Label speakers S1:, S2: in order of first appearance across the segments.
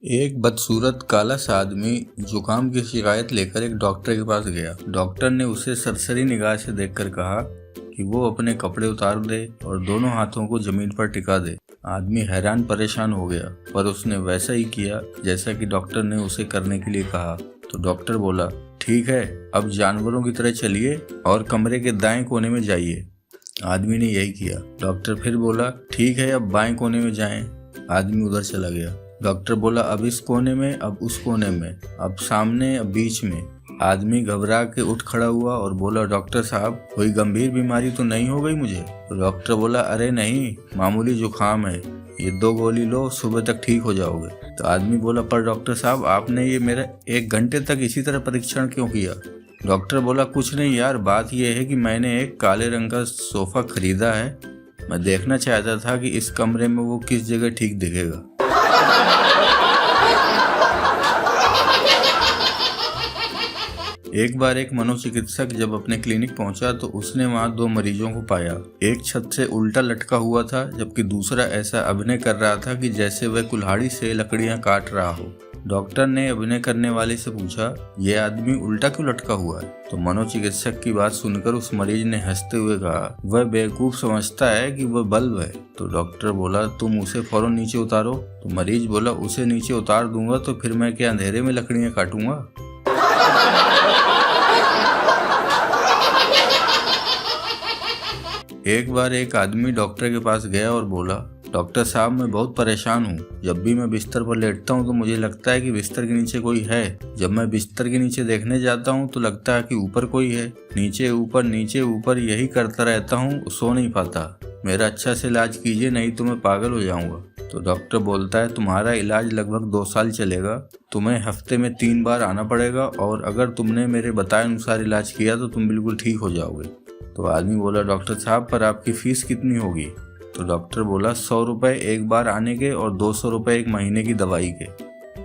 S1: एक बदसूरत काला सा आदमी जुकाम की शिकायत लेकर एक डॉक्टर के पास गया। डॉक्टर ने उसे सरसरी निगाह से देखकर कहा कि वो अपने कपड़े उतार दे और दोनों हाथों को जमीन पर टिका दे। आदमी हैरान परेशान हो गया, पर उसने वैसा ही किया जैसा कि डॉक्टर ने उसे करने के लिए कहा। तो डॉक्टर बोला, ठीक है, अब जानवरों की तरह चलिए और कमरे के दाएं कोने में जाइए। आदमी ने यही किया। डॉक्टर फिर बोला, ठीक है, अब बाएं कोने में जाएं। आदमी उधर चला गया। डॉक्टर बोला, अब इस कोने में, अब उस कोने में, अब सामने, अब बीच में। आदमी घबरा के उठ खड़ा हुआ और बोला, डॉक्टर साहब, कोई गंभीर बीमारी तो नहीं हो गई मुझे? तो डॉक्टर बोला, अरे नहीं, मामूली जुकाम है, ये 2 गोली लो, सुबह तक ठीक हो जाओगे। तो आदमी बोला, पर डॉक्टर साहब, आपने ये मेरा 1 घंटे तक इसी तरह परीक्षण क्यों किया? डॉक्टर बोला, कुछ नहीं यार, बात यह है कि मैंने एक काले रंग का सोफा खरीदा है। मैं देखना चाहता था कि इस कमरे में वो किस जगह ठीक दिखेगा। एक बार एक मनोचिकित्सक जब अपने क्लिनिक पहुंचा तो उसने वहां 2 मरीजों को पाया। एक छत से उल्टा लटका हुआ था, जबकि दूसरा ऐसा अभिनय कर रहा था कि जैसे वह कुल्हाड़ी से लकड़ियां काट रहा हो। डॉक्टर ने अभिनय करने वाले से पूछा, यह आदमी उल्टा क्यों लटका हुआ है? तो मनोचिकित्सक की बात सुनकर उस मरीज ने हंसते हुए कहा, वह बेवकूफ समझता है कि वह बल्ब है। तो डॉक्टर बोला, तुम उसे फौरन नीचे उतारो। तो मरीज बोला, उसे नीचे उतार दूंगा तो फिर मैं क्या अंधेरे में लकड़ियां काटूंगा? एक बार एक आदमी डॉक्टर के पास गया और बोला, डॉक्टर साहब, मैं बहुत परेशान हूँ। जब भी मैं बिस्तर पर लेटता हूँ तो मुझे लगता है कि बिस्तर के नीचे कोई है। जब मैं बिस्तर के नीचे देखने जाता हूँ तो लगता है कि ऊपर कोई है। नीचे ऊपर यही करता रहता हूँ, सो नहीं पाता। मेरा अच्छा से इलाज कीजिए, नहीं तो मैं पागल हो जाऊंगा। तो डॉक्टर बोलता है, तुम्हारा इलाज लगभग 2 साल चलेगा। तुम्हें हफ्ते में 3 बार आना पड़ेगा और अगर तुमने मेरे बताए अनुसार इलाज किया तो तुम बिल्कुल ठीक हो जाओगे। तो आदमी बोला, डॉक्टर साहब, पर आपकी फीस कितनी होगी? तो डॉक्टर बोला, 100 रुपए एक बार आने के और 200 रुपए 1 महीने की दवाई के।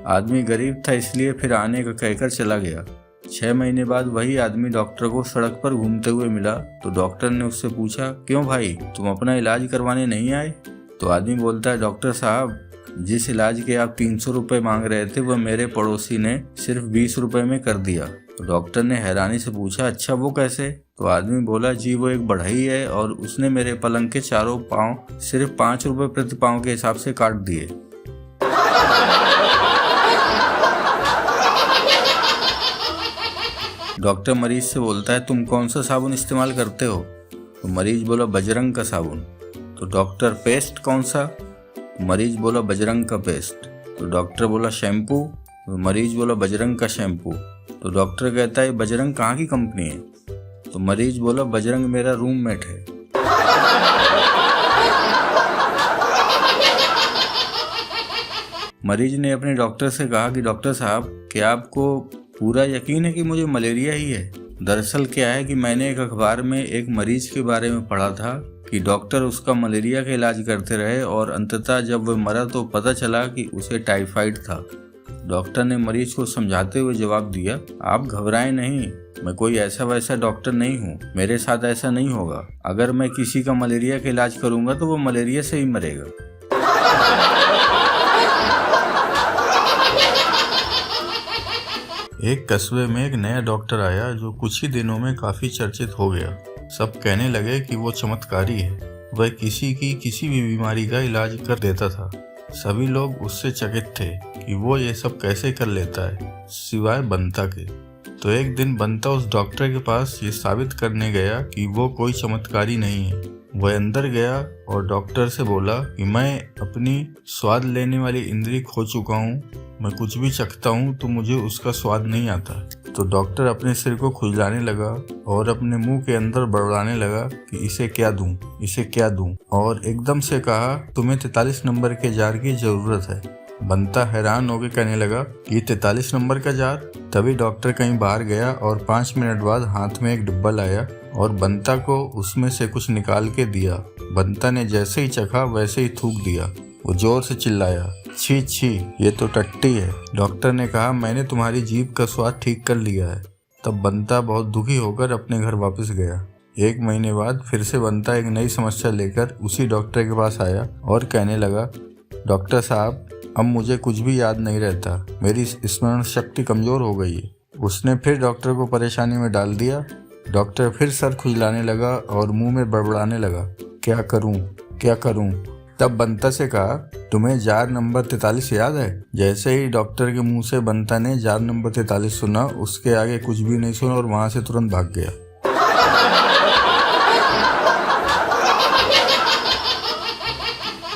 S1: आदमी गरीब था, इसलिए फिर आने का कहकर चला गया। 6 महीने बाद वही आदमी डॉक्टर को सड़क पर घूमते हुए मिला। तो डॉक्टर ने उससे पूछा, क्यों भाई, तुम अपना इलाज करवाने नहीं आए? तो आदमी बोलता है, डॉक्टर साहब, जिस इलाज के आप 300 रुपए मांग रहे थे वह मेरे पड़ोसी ने सिर्फ 20 रुपए में कर दिया। तो डॉक्टर ने हैरानी से पूछा, अच्छा वो कैसे? तो आदमी बोला, जी वो एक बढ़ई है और उसने मेरे पलंग के चारों पांव सिर्फ 5 रुपए प्रति पांव के हिसाब से काट दिए। डॉक्टर मरीज से बोलता है, तुम कौन सा साबुन इस्तेमाल करते हो? तो मरीज बोला, बजरंग का साबुन। तो डॉक्टर, पेस्ट कौन सा? तो मरीज बोला, बजरंग का पेस्ट। तो डॉक्टर बोला, शैम्पू? तो मरीज बोला, बजरंग का शैम्पू। तो डॉक्टर कहता है, बजरंग कहाँ की कंपनी है? तो मरीज बोला, बजरंग मेरा रूममेट है। मरीज ने अपने डॉक्टर से कहा कि डॉक्टर साहब, क्या आपको पूरा यकीन है कि मुझे मलेरिया ही है? दरअसल क्या है कि मैंने एक अखबार में एक मरीज के बारे में पढ़ा था कि डॉक्टर उसका मलेरिया का इलाज करते रहे और अंततः जब वह मरा तो पता चला कि उसे टाइफाइड था। डॉक्टर ने मरीज को समझाते हुए जवाब दिया, आप घबराएं नहीं, मैं कोई ऐसा वैसा डॉक्टर नहीं हूँ, मेरे साथ ऐसा नहीं होगा। अगर मैं किसी का मलेरिया का इलाज करूंगा तो वो मलेरिया से ही मरेगा। एक कस्बे में एक नया डॉक्टर आया जो कुछ ही दिनों में काफी चर्चित हो गया। सब कहने लगे कि वो चमत्कारी है, वह किसी की किसी भी बीमारी का इलाज कर देता था। सभी लोग उससे चकित थे कि वो ये सब कैसे कर लेता है, सिवाय बंता के। तो एक दिन बंता उस डॉक्टर के पास ये साबित करने गया कि वो कोई चमत्कारी नहीं है। वह अंदर गया और डॉक्टर से बोला कि मैं अपनी स्वाद लेने वाली इंद्री खो चुका हूँ, मैं कुछ भी चखता हूँ तो मुझे उसका स्वाद नहीं आता। तो डॉक्टर अपने सिर को खुजलाने लगा और अपने मुंह के अंदर बड़बड़ाने लगा कि इसे क्या दूं, इसे क्या दूं, और एकदम से कहा, तुम्हें 43 नंबर के जार की जरूरत है। बंता हैरान होकर कहने लगा, ये 43 नंबर का जार? तभी डॉक्टर कहीं बाहर गया और 5 मिनट बाद हाथ में एक डिब्बा लाया और बंता को उसमें से कुछ निकाल के दिया। बंता ने जैसे ही चखा वैसे ही थूक दिया। वो जोर से चिल्लाया, छी छी, ये तो टट्टी है। डॉक्टर ने कहा, मैंने तुम्हारी जीभ का स्वाद ठीक कर लिया है। तब बंता बहुत दुखी होकर अपने घर वापस गया। 1 महीने बाद फिर से बंता एक नई समस्या लेकर उसी डॉक्टर के पास आया और कहने लगा, डॉक्टर साहब, अब मुझे कुछ भी याद नहीं रहता, मेरी स्मरण शक्ति कमजोर हो गई है। उसने फिर डॉक्टर को परेशानी में डाल दिया। डॉक्टर फिर सर खुजलाने लगा और मुंह में बड़बड़ाने लगा, क्या करूं क्या करूं। तब बंता से कहा, तुम्हें जार नंबर 43 याद है? जैसे ही डॉक्टर के मुंह से बंता ने जार नंबर 43 सुना, उसके आगे कुछ भी नहीं सुना और वहां से तुरंत भाग गया।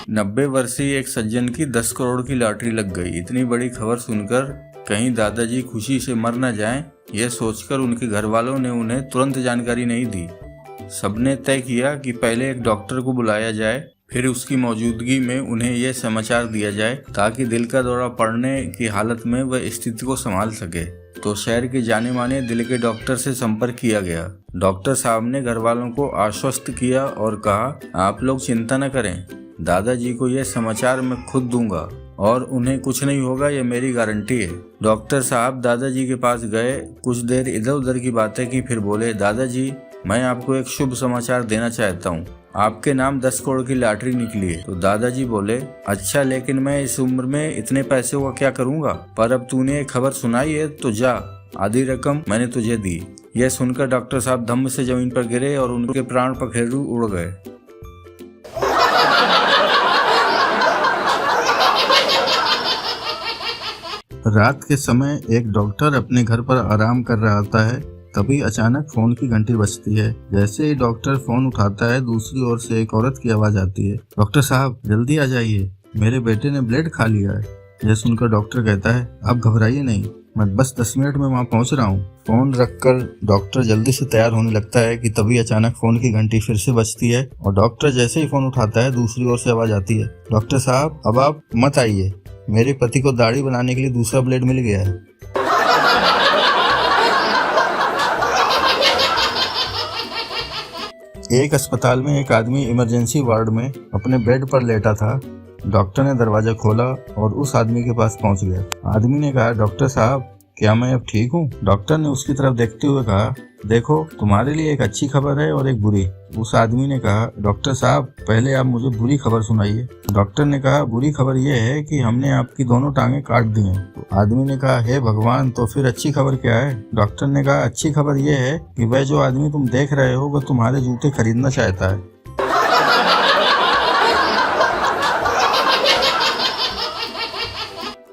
S1: 90 वर्षीय एक सज्जन की 10 करोड़ की लॉटरी लग गई। इतनी बड़ी खबर सुनकर कहीं दादाजी खुशी से मर न जाएं, यह सोचकर उनके घर वालों ने उन्हें तुरंत जानकारी नहीं दी। सबने तय किया कि पहले एक डॉक्टर को बुलाया जाए, फिर उसकी मौजूदगी में उन्हें यह समाचार दिया जाए ताकि दिल का दौरा पड़ने की हालत में वह स्थिति को संभाल सके। तो शहर के जाने माने दिल के डॉक्टर से संपर्क किया गया। डॉक्टर साहब ने घर वालों को आश्वस्त किया और कहा, आप लोग चिंता न करें, दादाजी को यह समाचार मैं खुद दूंगा और उन्हें कुछ नहीं होगा, यह मेरी गारंटी है। डॉक्टर साहब दादाजी के पास गए, कुछ देर इधर उधर की बातें की, फिर बोले, दादाजी मैं आपको एक शुभ समाचार देना चाहता हूँ, आपके नाम 10 करोड़ की लॉटरी निकली है। तो दादाजी बोले, अच्छा, लेकिन मैं इस उम्र में इतने पैसे का क्या करूँगा, पर अब तूने ये खबर सुनाई है तो जा, आधी रकम मैंने तुझे दी। यह सुनकर डॉक्टर साहब धम्म से जमीन पर गिरे और उनके प्राण पखेरु उड़ गए। रात के समय एक डॉक्टर अपने घर पर आराम कर रहा होता है, तभी अचानक फोन की घंटी बजती है। जैसे ही डॉक्टर फोन उठाता है, दूसरी ओर से एक औरत की आवाज आती है, डॉक्टर साहब जल्दी आ जाइए, मेरे बेटे ने ब्लेड खा लिया है। यह सुनकर डॉक्टर कहता है, आप घबराइए नहीं, मैं बस 10 मिनट में वहाँ पहुँच रहा हूँ। फोन रखकर डॉक्टर जल्दी से तैयार होने लगता है कि तभी अचानक फोन की घंटी फिर से बजती है और डॉक्टर जैसे ही फोन उठाता है, दूसरी ओर से आवाज आती है, डॉक्टर साहब अब आप मत आइए, मेरे पति को दाढ़ी बनाने के लिए दूसरा ब्लेड मिल गया है। एक अस्पताल में एक आदमी इमरजेंसी वार्ड में अपने बेड पर लेटा था। डॉक्टर ने दरवाजा खोला और उस आदमी के पास पहुंच गया। आदमी ने कहा, डॉक्टर साहब क्या मैं अब ठीक हूँ? डॉक्टर ने उसकी तरफ देखते हुए कहा, देखो तुम्हारे लिए एक अच्छी खबर है और एक बुरी। उस आदमी ने कहा, डॉक्टर साहब पहले आप मुझे बुरी खबर सुनाइए। डॉक्टर ने कहा, बुरी खबर यह है कि हमने आपकी दोनों टांगे काट दी हैं। तो आदमी ने कहा, हे भगवान, तो फिर अच्छी खबर क्या है? डॉक्टर ने कहा, अच्छी खबर यह है कि वह जो आदमी तुम देख रहे हो वह तुम्हारे जूते खरीदना चाहता है।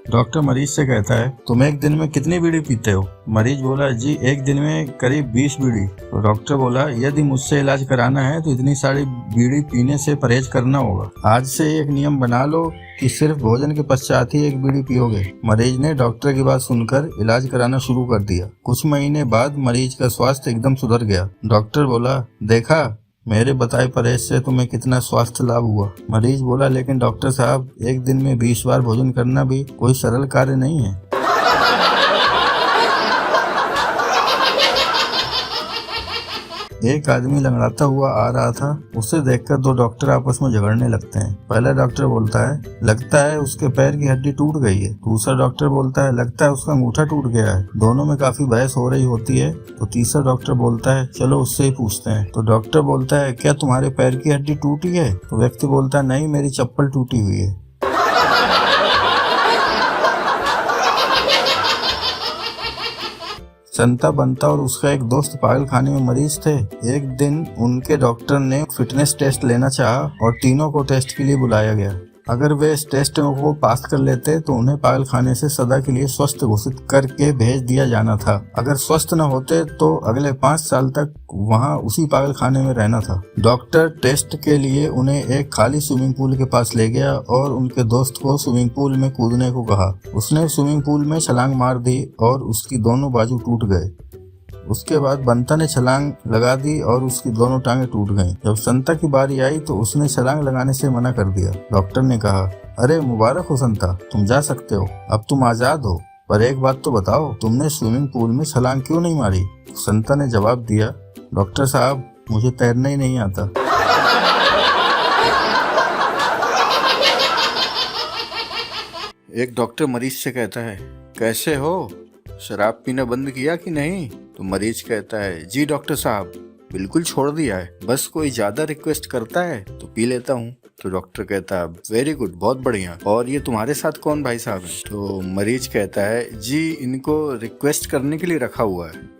S1: डॉक्टर मरीज से कहता है, तुम एक दिन में कितनी बीड़ी पीते हो? मरीज बोला, जी एक दिन में करीब 20 बीड़ी। तो डॉक्टर बोला, यदि मुझसे इलाज कराना है तो इतनी सारी बीड़ी पीने से परहेज करना होगा। आज से एक नियम बना लो कि सिर्फ भोजन के पश्चात ही एक बीड़ी पियोगे। मरीज ने डॉक्टर की बात सुनकर इलाज कराना शुरू कर दिया। कुछ महीने बाद मरीज का स्वास्थ्य एकदम सुधर गया। डॉक्टर बोला, देखा मेरे बताए परहेज से तुम्हें कितना स्वास्थ्य लाभ हुआ। मरीज बोला, लेकिन डॉक्टर साहब एक दिन में 20 बार भोजन करना भी कोई सरल कार्य नहीं है। एक आदमी लंगड़ाता हुआ आ रहा था। उसे देखकर दो डॉक्टर आपस में झगड़ने लगते हैं। पहला डॉक्टर बोलता है, लगता है उसके पैर की हड्डी टूट गई है। दूसरा डॉक्टर बोलता है, लगता है उसका अंगूठा टूट गया है। दोनों में काफी बहस हो रही होती है तो तीसरा डॉक्टर बोलता है, चलो उससे ही पूछते हैं। तो डॉक्टर बोलता है, क्या तुम्हारे पैर की हड्डी टूटी है? तो व्यक्ति बोलता है, नहीं, मेरी चप्पल टूटी हुई है। संता बंता और उसका एक दोस्त पागल खाने में मरीज थे। एक दिन उनके डॉक्टर ने फिटनेस टेस्ट लेना चाहा और तीनों को टेस्ट के लिए बुलाया गया। अगर वे इस टेस्ट को पास कर लेते तो उन्हें पागल खाने से सदा के लिए स्वस्थ घोषित करके भेज दिया जाना था। अगर स्वस्थ न होते तो अगले 5 साल तक वहां उसी पागल खाने में रहना था। डॉक्टर टेस्ट के लिए उन्हें एक खाली स्विमिंग पूल के पास ले गया और उनके दोस्त को स्विमिंग पूल में कूदने को कहा। उसने स्विमिंग पूल में छलांग मार दी और उसकी दोनों बाजू टूट गए। उसके बाद बंता ने छलांग लगा दी और उसकी दोनों टांगे टूट गईं। जब संता की बारी आई तो उसने छलांग लगाने से मना कर दिया। डॉक्टर ने कहा, अरे मुबारक हो संता, तुम जा सकते हो, अब तुम आजाद हो, पर एक बात तो बताओ, तुमने स्विमिंग पूल में छलांग क्यों नहीं मारी? संता ने जवाब दिया, डॉक्टर साहब मुझे तैरना ही नहीं आता। एक डॉक्टर मरीज से कहता है, कैसे हो, शराब पीना बंद किया कि नहीं? तो मरीज कहता है, जी डॉक्टर साहब बिल्कुल छोड़ दिया है, बस कोई ज्यादा रिक्वेस्ट करता है तो पी लेता हूँ। तो डॉक्टर कहता है वेरी गुड, बहुत बढ़िया। और ये तुम्हारे साथ कौन भाई साहब है? तो मरीज कहता है जी इनको रिक्वेस्ट करने के लिए रखा हुआ है।